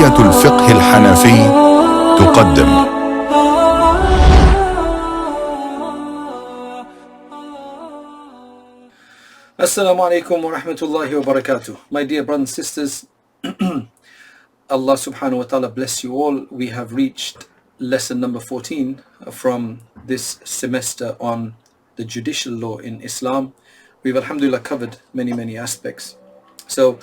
كلية الفقه الحنفي تقدم. Assalamu alaikum wa rahmatullahi wa barakatuh. My dear brothers and sisters, Allah subhanahu wa ta'ala bless you all. We have reached lesson number 14 from this semester on the judicial law in Islam. We've alhamdulillah covered many aspects. So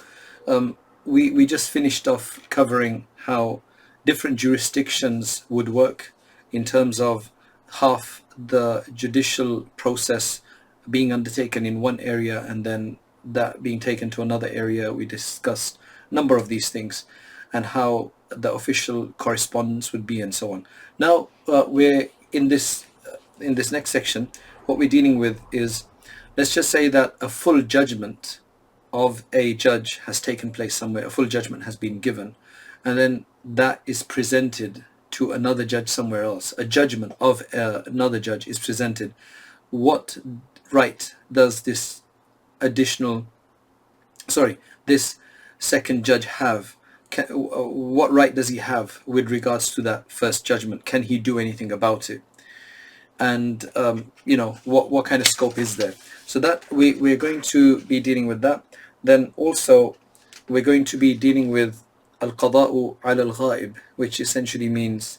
we just finished off covering how different jurisdictions would work in terms of half the judicial process being undertaken in one area and then that being taken to another area. We discussed a number of these things and how the official correspondence would be and so on. Now we're in this next section. What we're dealing with is, let's just say that a full judgment of a judge has taken place somewhere, a full judgment has been given, and then that is presented to another judge somewhere else. A judgment of another judge is presented. What right does this second judge have? What right does he have with regards to that first judgment? Can he do anything about it? And what kind of scope is there? So that we're going to be dealing with that. Then also we're going to be dealing with al-qada'u ala al-ghaib, which essentially means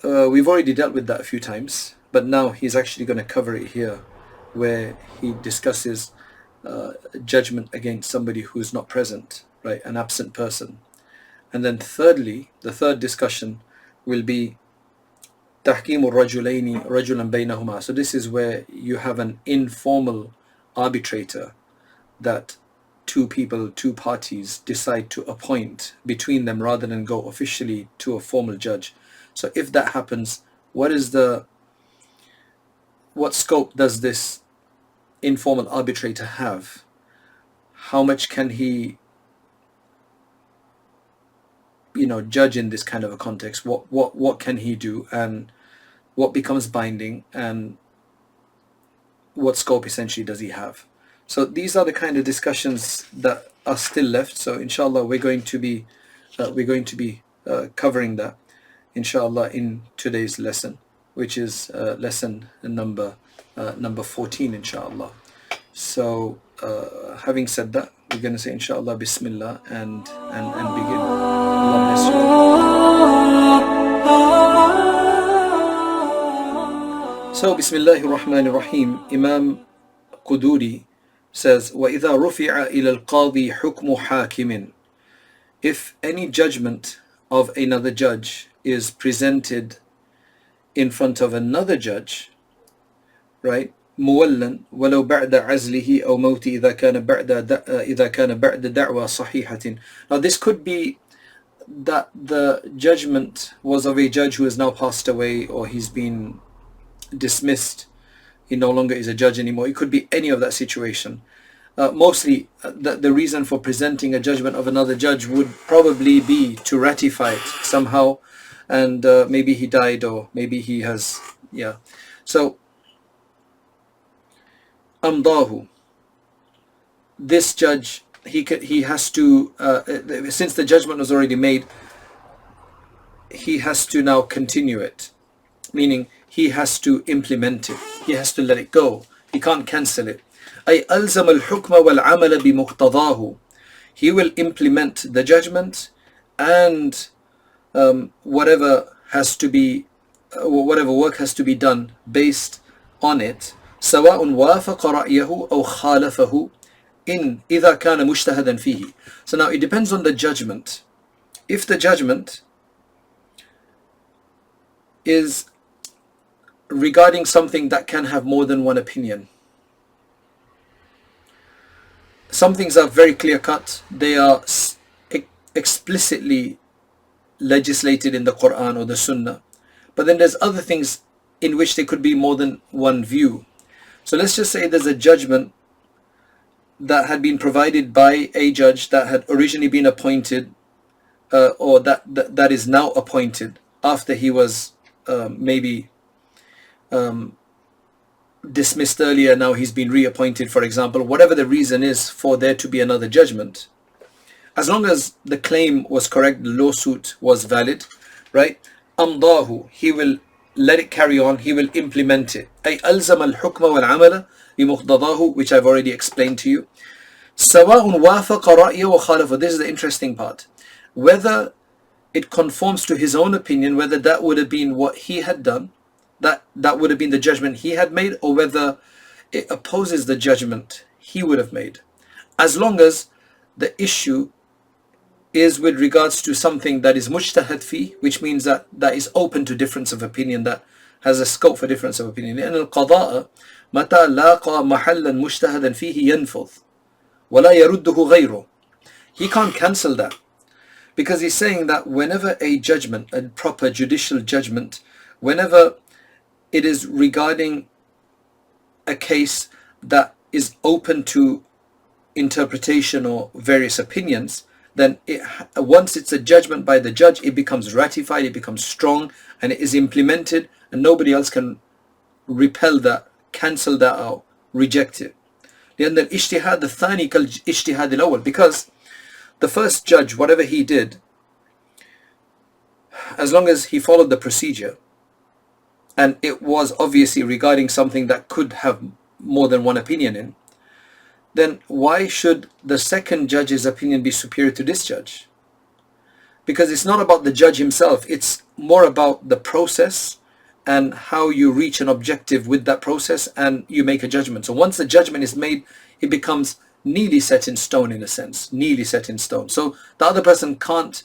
we've already dealt with that a few times, but now he's actually going to cover it here, where he discusses judgment against somebody who's not present, right, an absent person. And then thirdly, the third discussion will be tahkimu rajulaini rajulan baynahuma. So this is where you have an informal arbitrator that two parties decide to appoint between them rather than go officially to a formal judge. So if that happens, what scope does this informal arbitrator have? How much can he judge in this kind of a context? What can he do, and what becomes binding, and what scope essentially does he have? So these are the kind of discussions that are still left. So inshallah we're going to be covering that inshallah in today's lesson, which is lesson number 14 inshallah. So having said that, we're going to say inshallah bismillah and begin. Allah bless you. So bismillahir rahmanir rahim. Imam Quduri says, وَإِذَا رُفِعَ إِلَى الْقَاضِي حُكْمُ حَاكِمٍ. If any judgment of another judge is presented in front of another judge, right, مُوَلًّا وَلَوْ بَعْدَ عَزْلِهِ أَوْ مَوْتِ إِذَا كَانَ بَعْدَ دَعْوَى صَحِيحَةٍ. Now this could be that the judgment was of a judge who has now passed away, or he's been dismissed, he no longer is a judge anymore. It could be any of that situation. Mostly the reason for presenting a judgment of another judge would probably be to ratify it somehow, and maybe he died, or maybe he has, so amdahu, this judge, he has to since the judgment was already made, he has to now continue it, meaning he has to implement it, he has to let it go, he can't cancel it. أي ألزم الحكم والعمل بمقتضاه. He will implement the judgment and whatever work has to be done based on it. سواء وافق رأيه أو خالفه إن إذا كان مجتهدا فيه. So now it depends on the judgment. If the judgment is regarding something that can have more than one opinion, some things are very clear cut, they are explicitly legislated in the Quran or the Sunnah, but then there's other things in which there could be more than one view. So let's just say there's a judgment that had been provided by a judge that had originally been appointed, or that is now appointed after he was maybe dismissed earlier, now he's been reappointed, for example, whatever the reason is for there to be another judgment. as long as the claim was correct, the lawsuit was valid, right? أمضاه, he will let it carry on, he will implement it. أي ألزم الحكم والعمل بمقتضاه, which I've already explained to you. سواء وافق رأيه وخالفه. This is the interesting part. Whether it conforms to his own opinion, whether that would have been what he had done, that would have been the judgment he had made, or whether it opposes the judgment he would have made. As long as the issue is with regards to something that is mujtahad fi, which means that is open to difference of opinion, that has a scope for difference of opinion. لأن القضاء متى لاقى محلا مجتهدا فيه ينفذ ولا يرده غيره. He can't cancel that, because he's saying that whenever a judgment, a proper judicial judgment, whenever it is regarding a case that is open to interpretation or various opinions, then once it's a judgment by the judge, it becomes ratified, it becomes strong, and it is implemented, and nobody else can repel that, cancel that out, reject it. لأن الاجتهاد الثاني كالاجتهاد الأول, because the first judge, whatever he did, as long as he followed the procedure, and it was obviously regarding something that could have more than one opinion in, then why should the second judge's opinion be superior to this judge? Because it's not about the judge himself, it's more about the process and how you reach an objective with that process, and you make a judgment. So once the judgment is made, it becomes nearly set in stone, in a sense, nearly set in stone. So the other person can't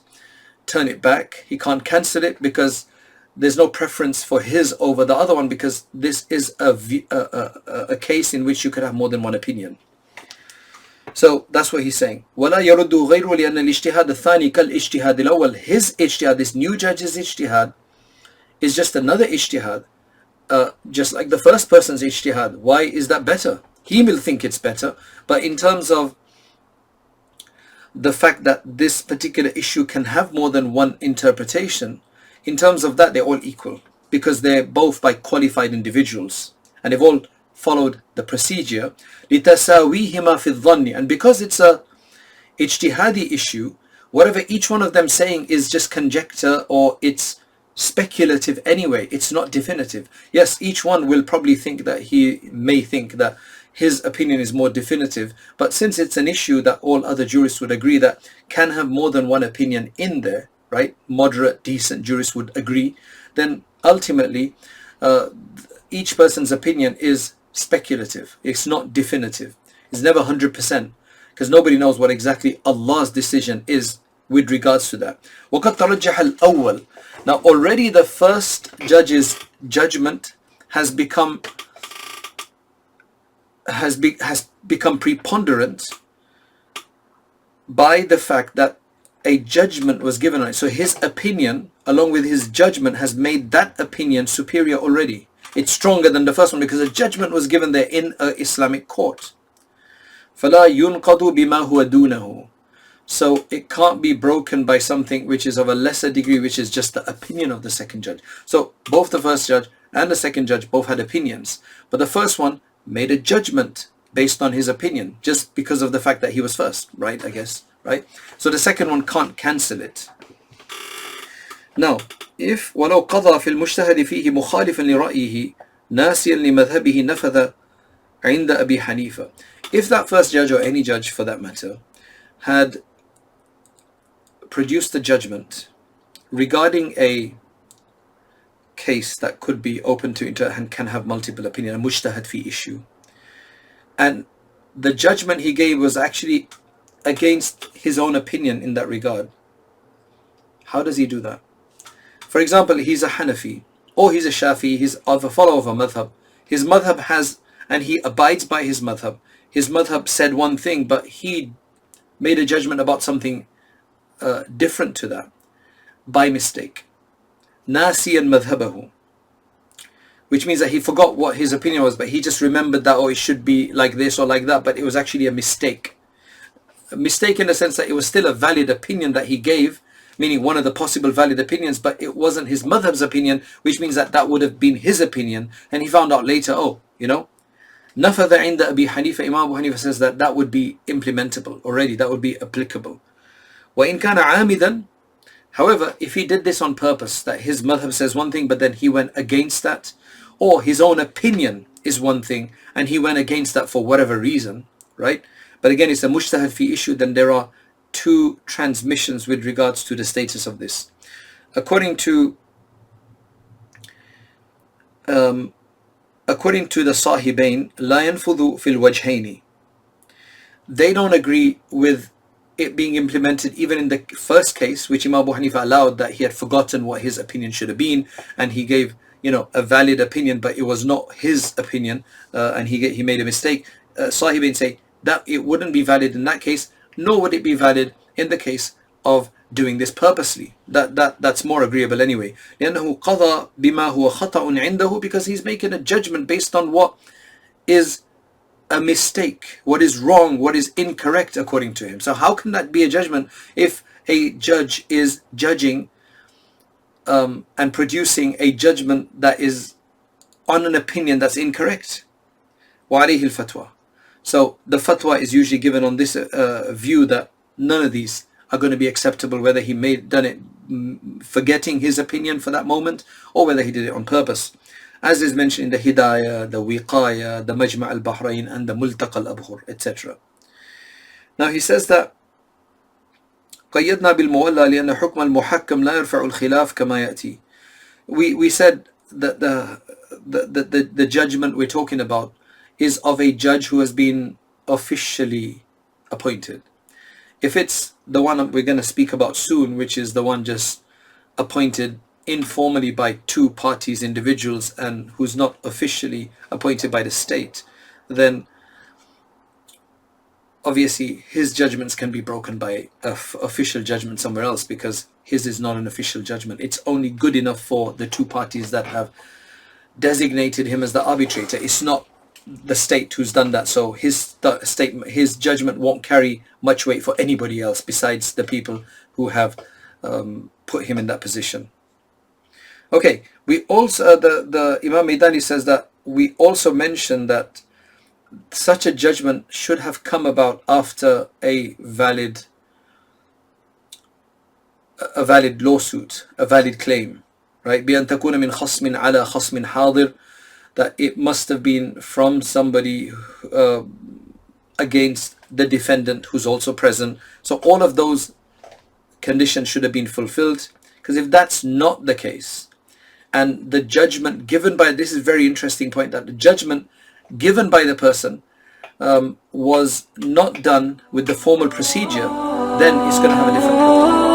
turn it back, he can't cancel it, because there's no preference for his over the other one, because this is a case in which you could have more than one opinion. So that's what he's saying. وَلَا يَرُدُّ غَيْرُ لِأَنَّ الْإِجْتِهَادَ الثَّانِي كَالْإِجْتِهَادِ الْأَوَّلِ. His ijtihad, this new judge's ijtihad, is just another ijtihad, just like the first person's ijtihad. Why is that better? He will think it's better, but in terms of the fact that this particular issue can have more than one interpretation, in terms of that, they're all equal, because they're both by qualified individuals, and they've all followed the procedure. لِتَسَاوِيهِمَا فِي الظَّنِّ. And because it's a ijtihadi issue, whatever each one of them saying is just conjecture, or it's speculative anyway, it's not definitive. Yes, each one will probably think that he may think that his opinion is more definitive, but since it's an issue that all other jurists would agree that can have more than one opinion in there, right? Moderate, decent jurists would agree, then ultimately each person's opinion is speculative. It's not definitive. It's never 100%, because nobody knows what exactly Allah's decision is with regards to that. وَقَدْ تَرَجَّحَ الْأَوَّلِ. Now already the first judge's judgment has become preponderant by the fact that a judgment was given on it. So his opinion along with his judgment has made that opinion superior already. It's stronger than the first one, because a judgment was given there in an Islamic court. فَلَا يُنْقَضُ بِمَا هُوَ دُونَهُ. So it can't be broken by something which is of a lesser degree, which is just the opinion of the second judge. So both the first judge and the second judge both had opinions, but the first one made a judgment based on his opinion, just because of the fact that he was first, right? I guess, right? So the second one can't cancel it. Now, if وَلَوْ قَضَى فِي الْمُجْتَهَدِ فِيهِ مُخَالِفًا لِرَأْيِهِ نَاسِيًا لِمَذْهَبِهِ نَفَذَ عِنْدَ أَبِي حَنِيفَةَ. If that first judge, or any judge for that matter, had produced a judgment regarding a case that could be open to and can have multiple opinion, a mujtahad fi issue, and the judgment he gave was actually against his own opinion in that regard, how does he do that? For example, he's a Hanafi, or he's a Shafi, he's a follower of a madhab. His madhab has, and he abides by his madhab. His madhab said one thing, but he made a judgment about something different to that by mistake. Nasiyan madhabahu, which means that he forgot what his opinion was, but he just remembered that, oh, it should be like this or like that, but it was actually a mistake. A mistake in the sense that it was still a valid opinion that he gave, meaning one of the possible valid opinions, but it wasn't his madhab's opinion, which means that that would have been his opinion, and he found out later, oh, you know, نَفَذَ عِنْدَ أَبِي حَنِيفَةَ. Imam Abu Hanifa says that that would be implementable already, that would be applicable. وَإِنْ كَانَ عَامِدًا. However, if he did this on purpose, that his madhab says one thing but then he went against that, or his own opinion is one thing and he went against that for whatever reason, right? But again, it's a mujtahid fi issue, then there are two transmissions with regards to the status of this. According to the Sahibain, لا ينفذ في الوجهين. They don't agree with it being implemented even in the first case, which Imam Abu Hanifa allowed, that he had forgotten what his opinion should have been and he gave, a valid opinion, but it was not his opinion, and he made a mistake. Sahibain say that it wouldn't be valid in that case, nor would it be valid in the case of doing this purposely. That's more agreeable anyway. لأنه قضى بما هو خطأ عنده, because he's making a judgment based on what is a mistake, what is wrong, what is incorrect according to him. So how can that be a judgment if a judge is judging and producing a judgment that is on an opinion that's incorrect? وعليه الفتوى. So the fatwa is usually given on this view that none of these are going to be acceptable, whether he done it forgetting his opinion for that moment or whether he did it on purpose, as is mentioned in the Hidayah, the Wiqaya, the Majma' al-Bahrain and the Multaqa al-Abhur, etc. Now he says that قيدنا بالمولى لأن حكم المحكم لا يرفع الخلاف كما يأتي. We said that the judgment we're talking about is of a judge who has been officially appointed. If it's the one we're going to speak about soon, which is the one just appointed informally by two parties, individuals, and who's not officially appointed by the state, then obviously his judgments can be broken by official judgment somewhere else, because his is not an official judgment. It's only good enough for the two parties that have designated him as the arbitrator. It's not the state who's done that, so his judgment won't carry much weight for anybody else besides the people who have put him in that position. Okay, we also the Imam Maidani says that we also mentioned that such a judgment should have come about after a valid lawsuit, a valid claim, right? بأن تكون من خصم على خصم حاضر, that it must have been from somebody against the defendant who's also present. So all of those conditions should have been fulfilled, because if that's not the case, and the judgment given by, this is a very interesting point, that the judgment given by the person was not done with the formal procedure, then it's going to have a different problem.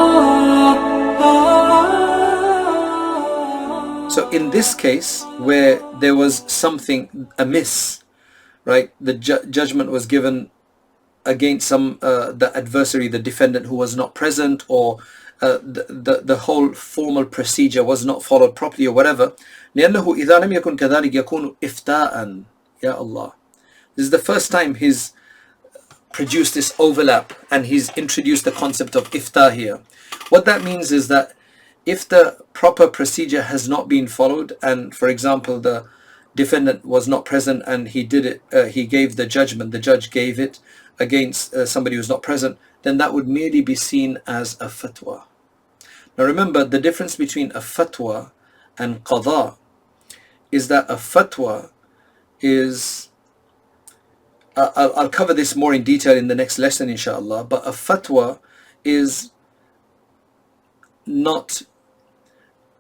So in this case, where there was something amiss, right, the judgment was given against the adversary, the defendant, who was not present, or the whole formal procedure was not followed properly or whatever. لأنه إذا لم يكن كذلك يكون إفتاءً. Ya Allah. This is the first time he's produced this overlap and he's introduced the concept of ifta here. What that means is that if the proper procedure has not been followed, and for example the defendant was not present and he did it, he gave the judgment, the judge gave it against somebody who's not present, then that would merely be seen as a fatwa. Now remember, the difference between a fatwa and qada is that a fatwa is, I'll cover this more in detail in the next lesson inshallah, but a fatwa is not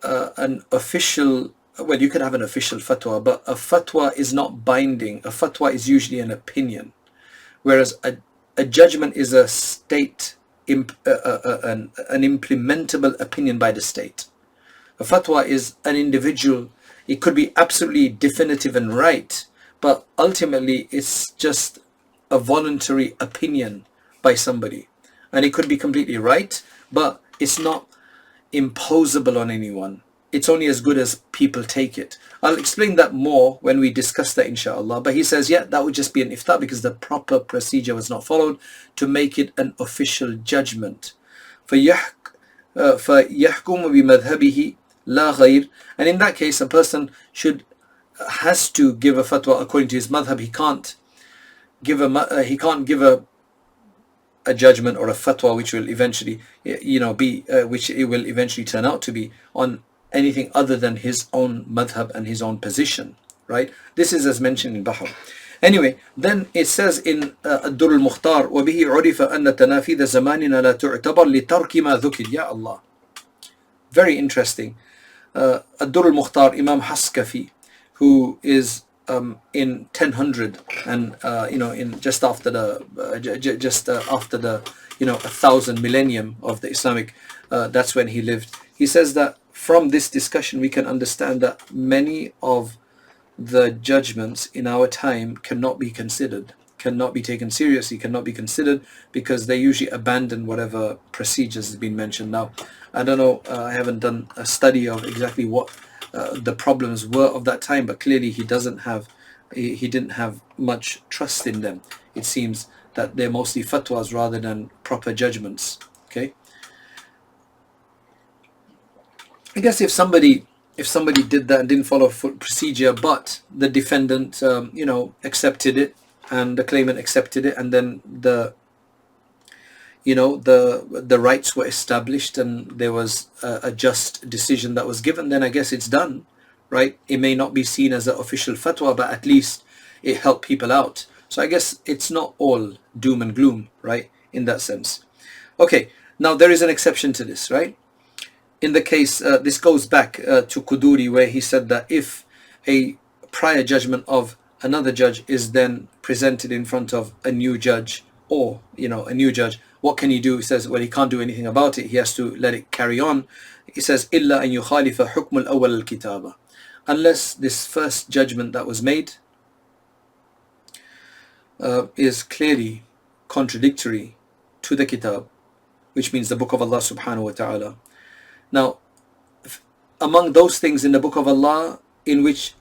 an official, well, you can have an official fatwa, but a fatwa is not binding. A fatwa is usually an opinion, whereas a judgment is a state, an implementable opinion by the state. A fatwa is an individual, it could be absolutely definitive and right, but ultimately it's just a voluntary opinion by somebody, and it could be completely right, but it's not imposable on anyone. It's only as good as people take it. I'll explain that more when we discuss that inshallah, but he says, yeah, that would just be an ifta because the proper procedure was not followed to make it an official judgment. فَيَحْكُمُ بِمَذْهَبِهِ لَا غَيْرٍ. And in that case, a person has to give a fatwa according to his madhab. He can't give a a judgment or a fatwa which will eventually, be which it will eventually turn out to be on anything other than his own madhab and his own position, right? This is as mentioned in Bahr. Anyway, then it says in الدر المختار وبه عرف أن تنافيذ زماننا لا تعتبر لترك ما ذكر. Ya Allah, very interesting. الدر المختار, Imam Haskafi, who is in 1000 and in just after the 1000 millennium of the Islamic, that's when he lived. He says that from this discussion we can understand that many of the judgments in our time cannot be considered, cannot be taken seriously, cannot be considered, because they usually abandon whatever procedures has been mentioned. Now, I don't know, I haven't done a study of exactly what the problems were of that time, but clearly he didn't have much trust in them. It seems that they're mostly fatwas rather than proper judgments. Okay, I guess if somebody did that and didn't follow full procedure, but the defendant accepted it and the claimant accepted it, and then the rights were established and there was a just decision that was given, then I guess it's done, right? It may not be seen as an official fatwa, but at least it helped people out. So I guess it's not all doom and gloom, right, in that sense. Okay, now there is an exception to this, right? In the case, this goes back to Quduri, where he said that if a prior judgment of another judge is then presented in front of a new judge, or a new judge, what can he do? He says, well, he can't do anything about it. He has to let it carry on. He says, إِلَّا أَن يُخَالِفَ حُكْمُ الْأَوَّلِ الْكِتَابَ, unless this first judgment that was made is clearly contradictory to the kitab, which means the book of Allah subhanahu wa ta'ala. Now, among those things in the book of Allah in which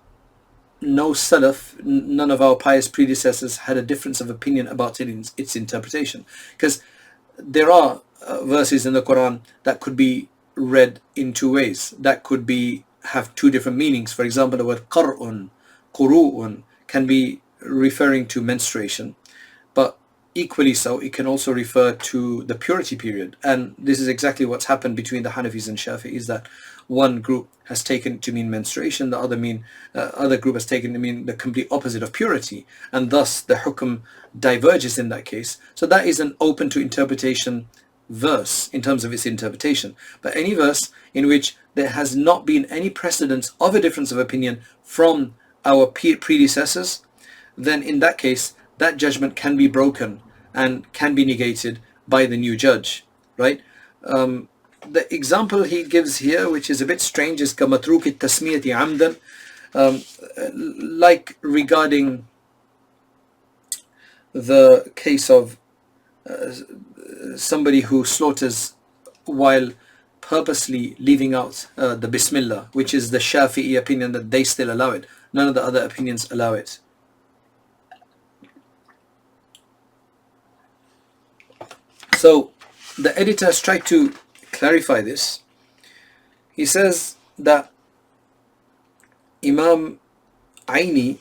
no Salaf, none of our pious predecessors had a difference of opinion about its interpretation, because there are verses in the Quran that could be read in two ways, that could have two different meanings. For example, the word qar'un, quru'un, can be referring to menstruation, but equally so it can also refer to the purity period. And this is exactly what's happened between the Hanafis and Shafi'is, that one group has taken it to mean menstruation, the other group has taken it to mean the complete opposite of purity, and thus the hukm diverges in that case. So that is an open to interpretation verse in terms of its interpretation. But any verse in which there has not been any precedence of a difference of opinion from our predecessors, then in that case that judgment can be broken and can be negated by the new judge, right? The example he gives here, which is a bit strange, is كَمَتْرُوكِ التَّسْمِيَةِ عَمْدًا, like regarding the case of somebody who slaughters while purposely leaving out the Bismillah, which is the Shafi'i opinion that they still allow it. None of the other opinions allow it. So the editor has tried to clarify this. He says that Imam Aini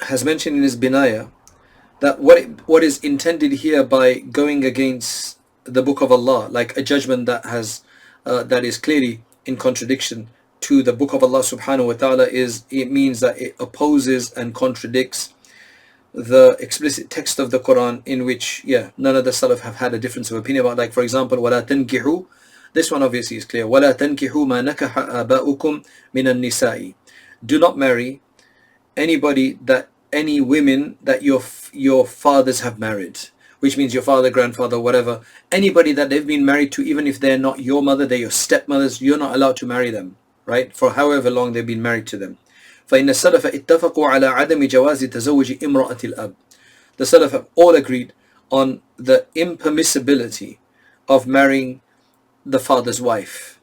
has mentioned in his Binaya that what is intended here by going against the book of Allah, like a judgment that is clearly in contradiction to the book of Allah subhanahu wa ta'ala, it means that it opposes and contradicts the explicit text of the Quran, in which none of the Salaf have had a difference of opinion about. Like, for example, وَلَا تَنْكِحُوا, this one obviously is clear, وَلَا تَنْكِحُوا مَا نَكَحَ آبَاؤُكُمْ مِنَ النِّسَاءِ, do not marry any women that your fathers have married, which means your father, grandfather, whatever, anybody that they've been married to, even if they're not your mother, they're your stepmothers, you're not allowed to marry them, right, for however long they've been married to them. فإن السلف اتفقوا على عدم جواز تزوج امرأة الأب. The Salaf have all agreed on the impermissibility of marrying the father's wife.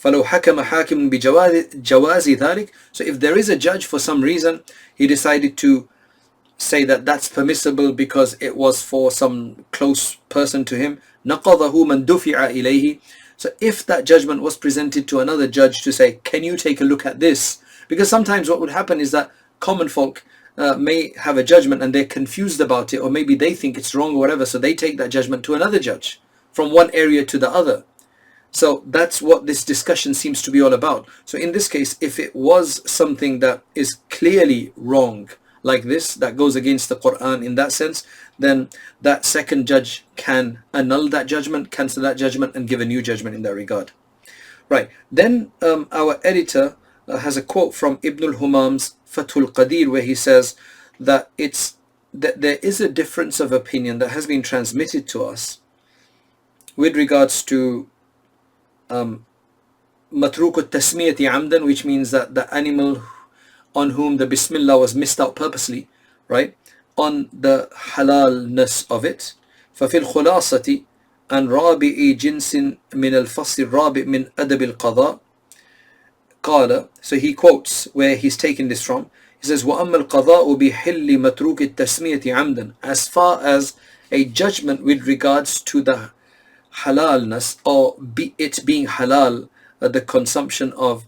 فلو حكم حاكم بجواز ذلك, so if there is a judge for some reason, he decided to say that that's permissible because it was for some close person to him, نقضه من دفع إليه. So if that judgment was presented to another judge to say, can you take a look at this? Because sometimes what would happen is that common folk may have a judgment and they're confused about it, or maybe they think it's wrong or whatever, so they take that judgment to another judge from one area to the other. So that's what this discussion seems to be all about. So in this case, if it was something that is clearly wrong like this, that goes against the Quran in that sense, then that second judge can annul that judgment, cancel that judgment, and give a new judgment in that regard. Right. Then our editor has a quote from Ibn al-Humam's Fathul Qadir, where he says that there is a difference of opinion that has been transmitted to us with regards to matruk al-tasmiyati amdan, which means that the animal on whom the Bismillah was missed out purposely, right, on the halalness of it. ففي الخلاصة عن رابع جنس من الفصل الرابع من أدب القضاء قال, so he quotes where he's taken this from. He says وأما القضاء بحل متروك التسمية عمدا, as far as a judgment with regards to the halalness, or it being halal, the consumption of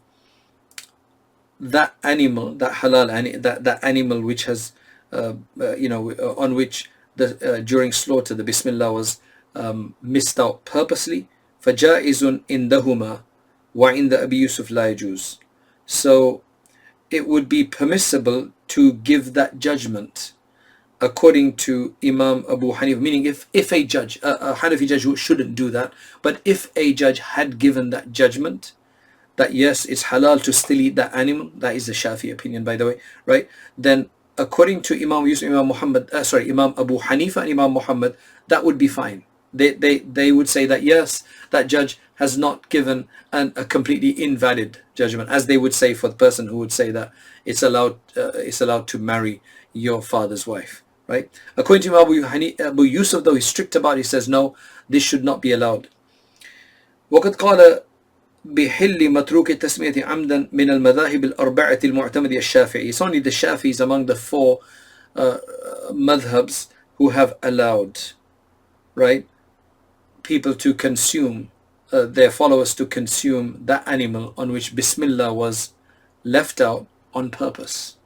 that animal, that halal, that animal which has on which the during slaughter the Bismillah was missed out purposely. فَجَائِزٌ إِنْدَهُمَا وَعِنْدَ أَبِي يُوسُفْ لَا يَجُوزُ. So it would be permissible to give that judgment according to Imam Abu Hanif, meaning if a judge, a Hanafi judge who shouldn't do that, but if a judge had given that judgment that yes, it's halal to still eat that animal, that is the Shafi opinion, by the way, right? Then according to Imam Yusuf, Imam Abu Hanifa and Imam Muhammad, that would be fine. They would say that yes, that judge has not given a completely invalid judgment, as they would say for the person who would say that it's allowed to marry your father's wife, right? According to Abu Yusuf, though, he's strict about it. He says no, this should not be allowed. وقد قال بحل متروك التسمية عمدا من المذاهب الأربعة المعتمدة الشافعي. It's only the Shafis among the four madhabs who have allowed, right, people to consume, their followers to consume that animal on which Bismillah was left out on purpose.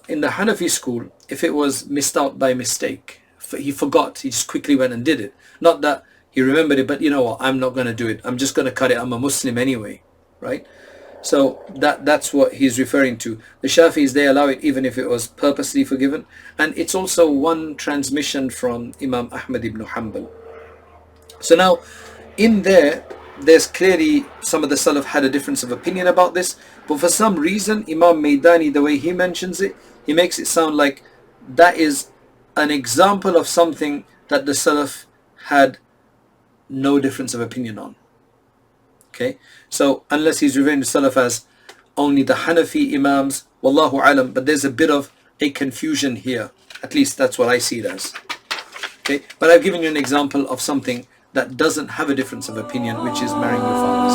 In the Hanafi school, if it was missed out by mistake, he forgot, he just quickly went and did it. Not that he remembered it, but you know what, I'm not going to do it. I'm just going to cut it. I'm a Muslim anyway, right? So that's what he's referring to. The Shafis, they allow it even if it was purposely forgiven. And it's also one transmission from Imam Ahmad ibn Hanbal. So now, in there's clearly some of the Salaf had a difference of opinion about this. But for some reason, Imam Maidani, the way he mentions it, he makes it sound like that is an example of something that the Salaf had no difference of opinion on. Okay, so unless he's referring to Salaf as only the Hanafi Imams, Wallahu Alam, but there's a bit of a confusion here. At least that's what I see it as. Okay, but I've given you an example of something that doesn't have a difference of opinion, which is marrying your fathers.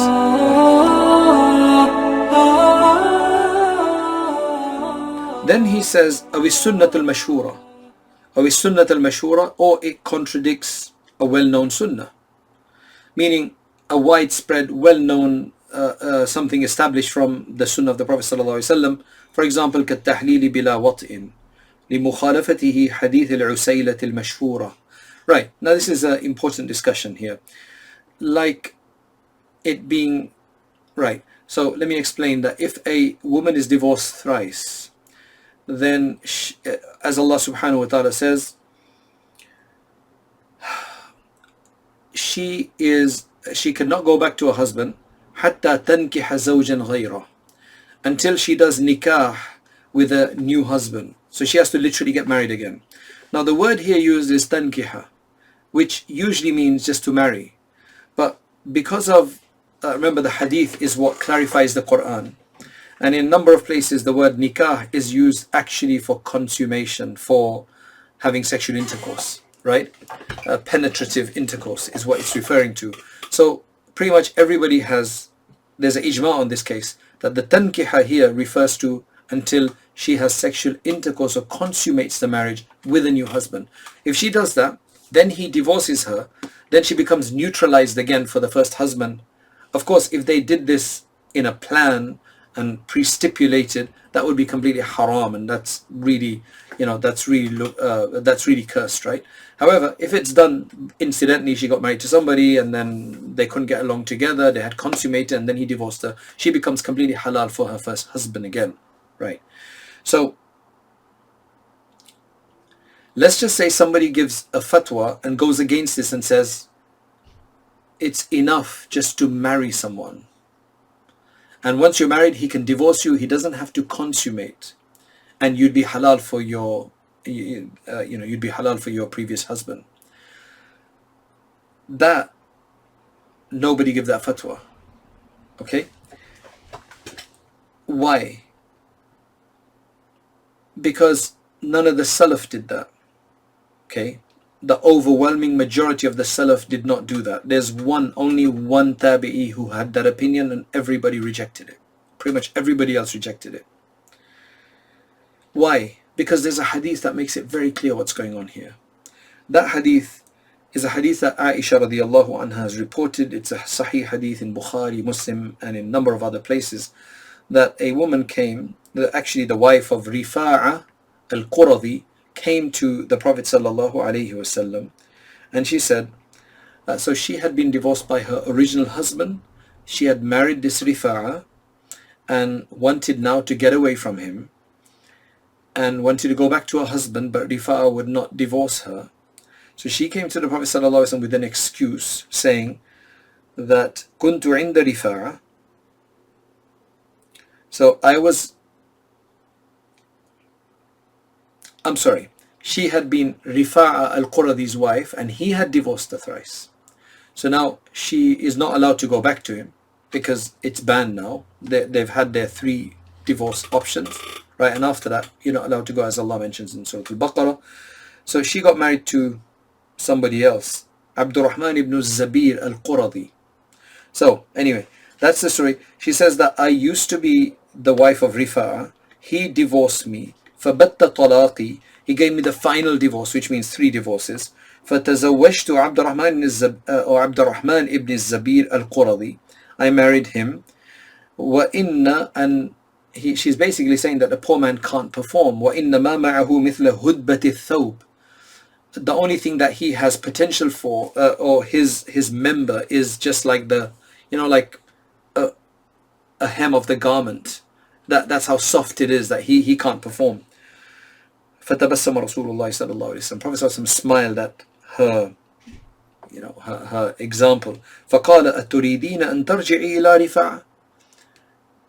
Then he says, أو السنة المشهورة, أو السنة المشهورة, or it contradicts a well-known sunnah. Meaning a widespread, well-known, something established from the Sunnah of the Prophet ﷺ. For example, كالتحليل بلا وطئ لمخالفته حديث العسيلة المشهورة. Right, now this is an important discussion here. Like it being, right, so let me explain that if a woman is divorced thrice, then as Allah subhanahu wa ta'ala says, she cannot go back to her husband حتى تنكح زوجا غيره, until she does nikah with a new husband. So she has to literally get married again. Now the word here used is tankiha, which usually means just to marry. But because of, remember the hadith is what clarifies the Quran. And in a number of places the word nikah is used actually for consummation, for having sexual intercourse. Right? Penetrative intercourse is what it's referring to. So pretty much everybody there's an ijma on this case, that the tankiha here refers to until she has sexual intercourse or consummates the marriage with a new husband. If she does that, then he divorces her, then she becomes neutralized again for the first husband. Of course, if they did this in a plan and pre-stipulated, that would be completely haram, and that's really, that's really cursed, right? However, if it's done incidentally, she got married to somebody and then they couldn't get along together, they had consummated, and then he divorced her, she becomes completely halal for her first husband again, right? So let's just say somebody gives a fatwa and goes against this and says it's enough just to marry someone, and once you're married he can divorce you, he doesn't have to consummate, and you'd be halal for your you'd be halal for your previous husband. That nobody give that fatwa. Okay, why? Because none of the Salaf did that. Okay, the overwhelming majority of the Salaf did not do that. There's only one Tabi'i who had that opinion, and everybody rejected it. Pretty much everybody else rejected it. Why? Because there's a hadith that makes it very clear what's going on here. That hadith is a hadith that Aisha radiallahu anha has reported. It's a sahih hadith in Bukhari, Muslim, and in a number of other places, that a woman came, actually the wife of Rifa'a al-Quradi, came to the Prophet sallallahu alaihi wasallam, and she said, so she had been divorced by her original husband. She had married this Rifa'a and wanted now to get away from him and wanted to go back to her husband, but Rifa'a would not divorce her. So she came to the Prophet sallallahu alaihi wasallam with an excuse, saying that kuntu inda Rifa'a. So she had been Rifa'a al-Quradi's wife, and he had divorced her thrice. So now she is not allowed to go back to him because it's banned now. They've had their 3 divorce options, right? And after that, you're not allowed to go, as Allah mentions in Surah Al-Baqarah. So she got married to somebody else, Abdurrahman ibn Zabir al-Quradi. So anyway, that's the story. She says that I used to be the wife of Rifa'a. He divorced me. فَبَتَّ طَلَاقِي. He gave me the final divorce, which means 3 divorces. فَتَزَوَّجْتُ عَبْدُ الرَّحْمَنِ ibn Zabir al-Quradi. I married him. وَإِنَّ, and she's basically saying that the poor man can't perform. وَإِنَّ مَا مَعَهُ مِثْلَ هُدْبَةِ الثَّوْبِ. The only thing that he has potential for, or his member, is just like the, like a hem of the garment. That's how soft it is, that he can't perform. فَتَبَسَّمَ رَسُولُ اللَّهِ صَلَّى اللَّهُ عَلَيْهِ وسلم. Prophet ﷺ smiled at her, her example. فَقَالَ أَتُرِيدِينَ أَن تَرْجِعِي إِلَى رِفَاعَ.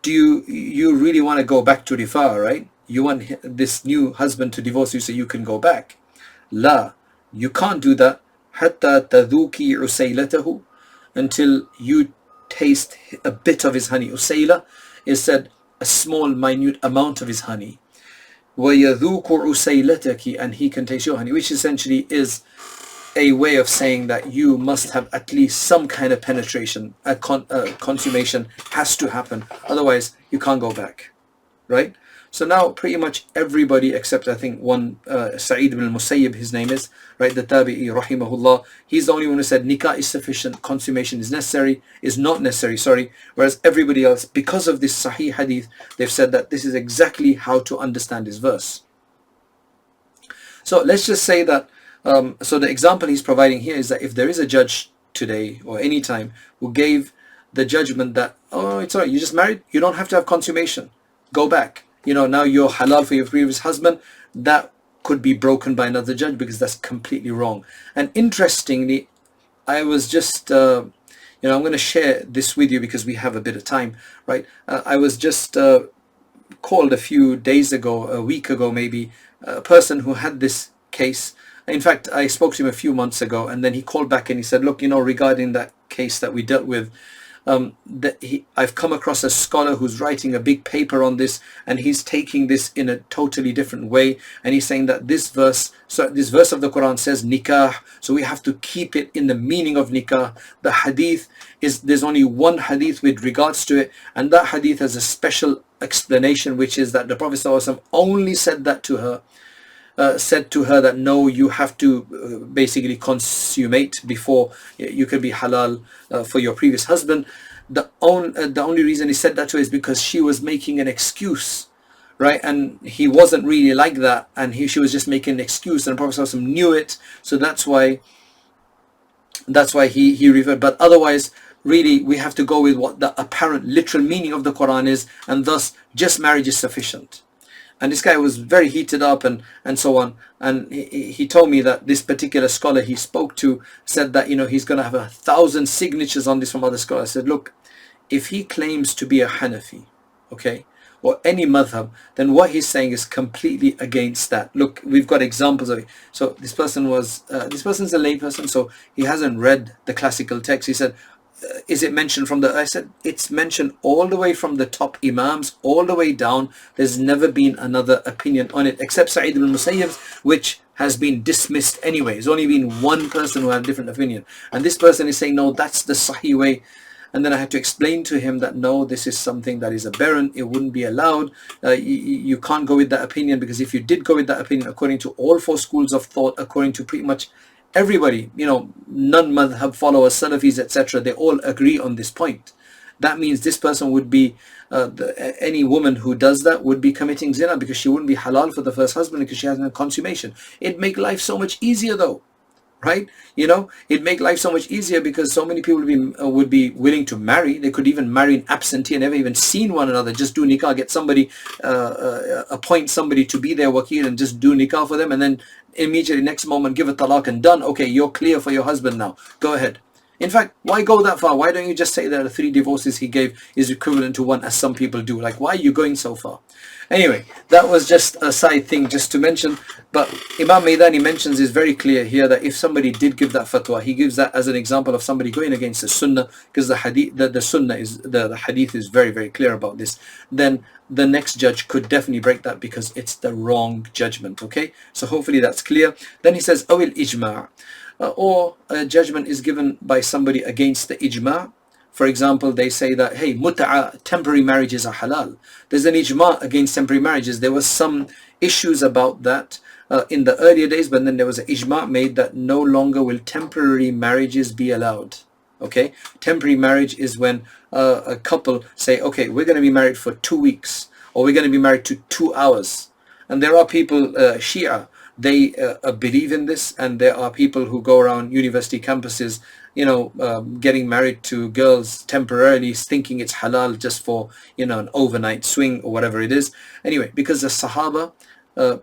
Do you really want to go back to Rifa'a, right? You want this new husband to divorce you so you can go back? La, you can't do that. حَتَّى تَذُوكِي عُسَيْلَتَهُ. Until you taste a bit of his honey. Usayla is said a small minute amount of his honey. وَيَذُوكُ عُسَيْلَتَكِ, and he can taste your honey, which essentially is a way of saying that you must have at least some kind of penetration. A consummation has to happen, otherwise you can't go back, right? So now pretty much everybody except I think one, Sa'id ibn al-Musayyib, his name is, right, the Tabi'i rahimahullah, he's the only one who said nikah is sufficient, consummation is not necessary, whereas everybody else, because of this sahih hadith, they've said that this is exactly how to understand this verse. So let's just say that, so the example he's providing here is that if there is a judge today or any time who gave the judgment that, oh, it's alright, you just married, you don't have to have consummation, go back. Now you're halal for your previous husband, that could be broken by another judge, because that's completely wrong. And interestingly, I was just, I'm going to share this with you because we have a bit of time, right? I was just called a few days ago, a week ago maybe, a person who had this case. In fact, I spoke to him a few months ago, and then he called back and he said, look, regarding that case that we dealt with, I've come across a scholar who's writing a big paper on this, and he's taking this in a totally different way, and he's saying that this verse of the Quran says nikah, so we have to keep it in the meaning of nikah. The hadith there's only one hadith with regards to it, and that hadith has a special explanation, which is that the Prophet ﷺ only said that to her said to her that no, you have to basically consummate before you could be halal for your previous husband. The only reason he said that to her is because she was making an excuse, right? And he wasn't really like that, and she was just making an excuse, and the Prophet ﷺ knew it, so that's why he referred. But otherwise, really, we have to go with what the apparent literal meaning of the Quran is, and thus just marriage is sufficient. And this guy was very heated up and so on. And he told me that this particular scholar he spoke to said that, he's going to have 1,000 signatures on this from other scholars. I said, look, if he claims to be a Hanafi, okay, or any madhab, then what he's saying is completely against that. Look, we've got examples of it. So this person's a layperson, so he hasn't read the classical text. He said, is it mentioned from I said, it's mentioned all the way from the top imams, all the way down. There's never been another opinion on it, except Sa'id ibn Musayyib, which has been dismissed anyway. There's only been one person who had a different opinion. And this person is saying, no, that's the Sahih way. And then I had to explain to him that, no, this is something that is aberrant. It wouldn't be allowed. You can't go with that opinion, because if you did go with that opinion, according to all four schools of thought, according to pretty much everybody, non-madhab followers, Salafis, etc., they all agree on this point. That means this person would be, any woman who does that would be committing zina, because she wouldn't be halal for the first husband because she has no consummation. It'd make life so much easier though, right? It'd make life so much easier, because so many people would be willing to marry. They could even marry in absentee and never even seen one another. Just do nikah, get somebody, appoint somebody to be their wakil and just do nikah for them, and then immediately next moment give a talaq and done. Okay, you're clear for your husband now. Go ahead. In fact, why go that far? Why don't you just say that the 3 divorces he gave is equivalent to 1, as some people do? Like, why are you going so far? Anyway, that was just a side thing just to mention. But Imam Maydani mentions is very clear here that if somebody did give that fatwa, he gives that as an example of somebody going against the sunnah, because the hadith, the sunnah is, the hadith is very, very clear about this. Then the next judge could definitely break that, because it's the wrong judgment. Okay, so hopefully that's clear. Then he says, awil ijma', or a judgment is given by somebody against the ijma'. For example, they say that, hey, mut'a, temporary marriages are halal. There's an ijma' against temporary marriages. There was some issues about that in the earlier days, but then there was an ijma' made that no longer will temporary marriages be allowed. Okay, temporary marriage is when a couple say, okay, we're going to be married for 2 weeks, or we're going to be married to 2 hours. And there are people, Shia, they believe in this, and there are people who go around university campuses, getting married to girls temporarily, thinking it's halal just for, an overnight swing or whatever it is. Anyway, because the Sahaba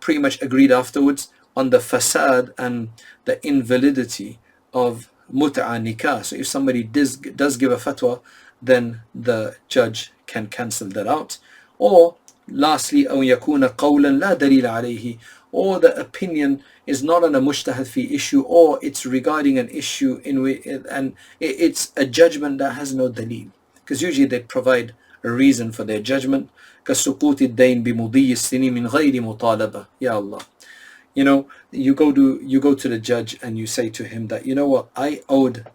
pretty much agreed afterwards on the fasad and the invalidity of mut'a nikah. So if somebody does give a fatwa, then the judge can cancel that out. Or lastly, أو يكون قولا لا دليل عليه, or the opinion is not on a mujtahid fi issue, or it's regarding an issue in which, and it's a judgment that has no dalil, because usually they provide a reason for their judgment. كسقوط الدين بمضي السنين من غير مطالبة. Ya Allah, you go to the judge and you say to him that, what, I owed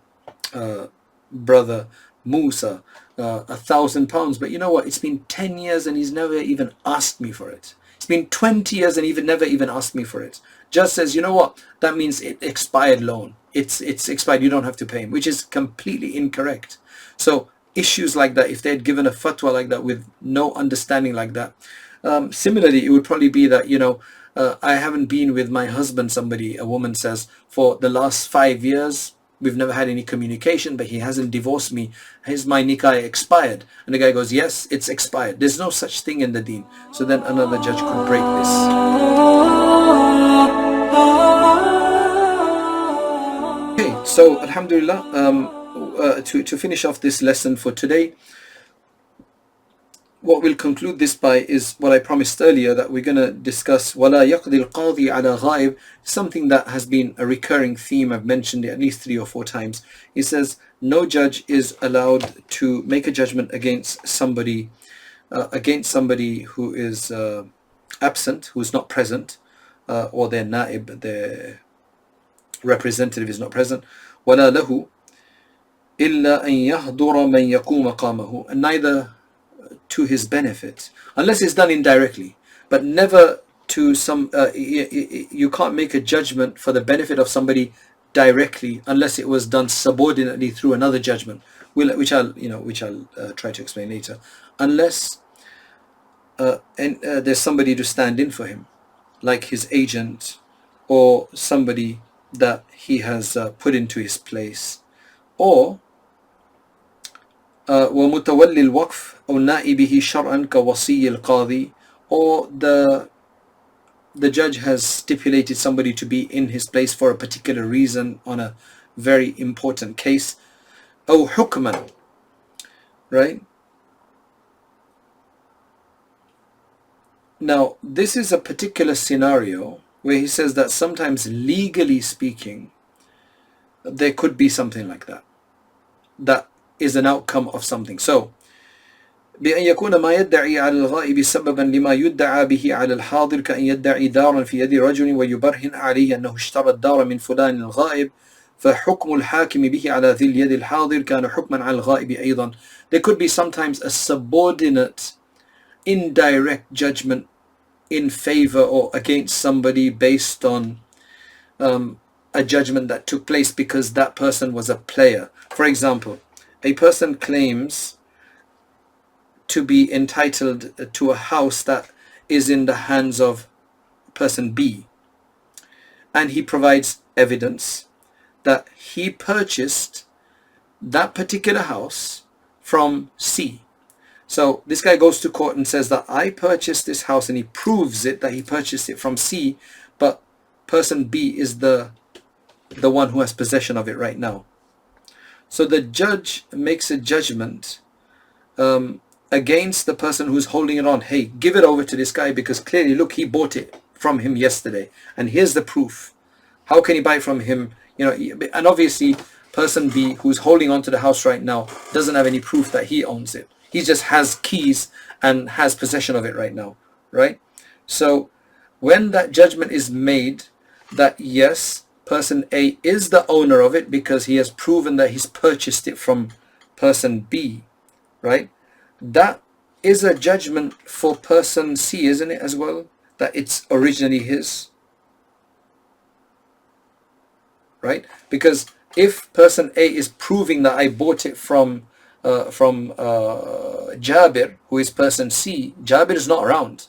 brother Musa £1,000, but you know what, it's been 10 years and he's never even asked me for it. It's been 20 years and he never even asked me for it. Judge says, you know what, that means it expired loan. It's expired, you don't have to pay him, which is completely incorrect. So issues like that, if they had given a fatwa like that with no understanding like that, similarly, it would probably be that, I haven't been with my husband, a woman says, for the last 5 years. We've never had any communication, but he hasn't divorced me. My nikah expired. And the guy goes, yes, it's expired. There's no such thing in the deen. So then another judge could break this. Okay, so alhamdulillah, to finish off this lesson for today, what we'll conclude this by is what I promised earlier, that we're going to discuss وَلَا يَقْضِي الْقَاضِي عَلَى غَائِبٍ, something that has been a recurring theme. I've mentioned it at least 3 or 4 times. He says no judge is allowed to make a judgment against somebody who is absent, who is not present, or their naib, their representative is not present. وَلَا لَهُ إِلَّا أَن يَهْضُرَ مَنْ يَقُومَ مَقَامَهُ, and neither to his benefit, unless it's done indirectly, but never to some, you can't make a judgment for the benefit of somebody directly unless it was done subordinately through another judgment, which I'll try to explain later. Unless there's somebody to stand in for him, like his agent or somebody that he has put into his place, or ومتولي الوقف أو نائبه شرعا كوصي القاضي, or the judge has stipulated somebody to be in his place for a particular reason on a very important case. أو حكما, right? Now, this is a particular scenario where he says that sometimes, legally speaking, there could be something like that. That is an outcome of something. So, بأن يكون ما يدعي على الغائب سببا لما يدعى به على الحاضر كأن يدعي دارا في يد رجل ويبرهن عليه أنه اشترى الدار من فلان الغائب فحكم الحاكم به على ذي اليد الحاضر كان حكما على الغائب أيضا. There could be sometimes a subordinate, indirect judgment in favor or against somebody based on a judgment that took place because that person was a player. For example, a person claims to be entitled to a house that is in the hands of person B, and he provides evidence that he purchased that particular house from C. So this guy goes to court and says that I purchased this house, and he proves it that he purchased it from C, but person B is the one who has possession of it right now. So the judge makes a judgment against the person who's holding it on. Hey, give it over to this guy because clearly, look, he bought it from him yesterday, and here's the proof. How can he buy from him? You know, and obviously person B who's holding on to the house right now doesn't have any proof that he owns it. He just has keys and has possession of it right now, right? So when that judgment is made that yes, person A is the owner of it because he has proven that he's purchased it from person B, right? That is a judgment for person C, isn't it, as well? That it's originally his, right? Because if person A is proving that I bought it from Jabir, who is person C, Jabir is not around,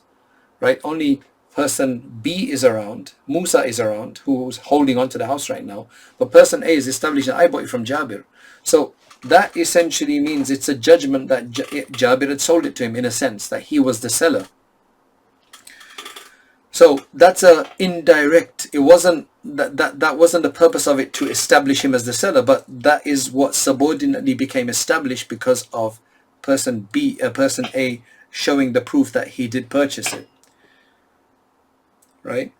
right? Only person B is around, Musa is around, who's holding on to the house right now. But person A is establishing I bought it from Jabir. So that essentially means it's a judgment that Jabir had sold it to him, in a sense, that he was the seller. So that's a indirect, it wasn't, that wasn't the purpose of it to establish him as the seller, but that is what subordinately became established because of person B, person A showing the proof that he did purchase it, right?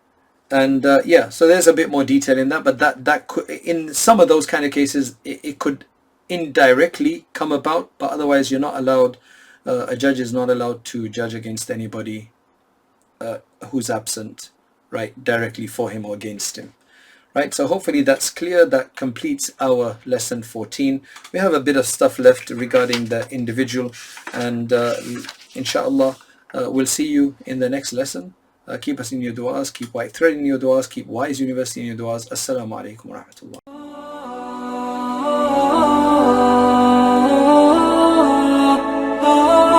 And yeah, so there's a bit more detail in that, but that could, in some of those kind of cases, it could indirectly come about, but otherwise you're not allowed, a judge is not allowed to judge against anybody who's absent, right, directly for him or against him, right? So hopefully that's clear. That completes our lesson 14. We have a bit of stuff left regarding the individual, and inshallah we'll see you in the next lesson. Keep us in your du'as, keep White Thread in your du'as, keep Wise University in your du'as. Assalamu alaikum wa rahmatullah.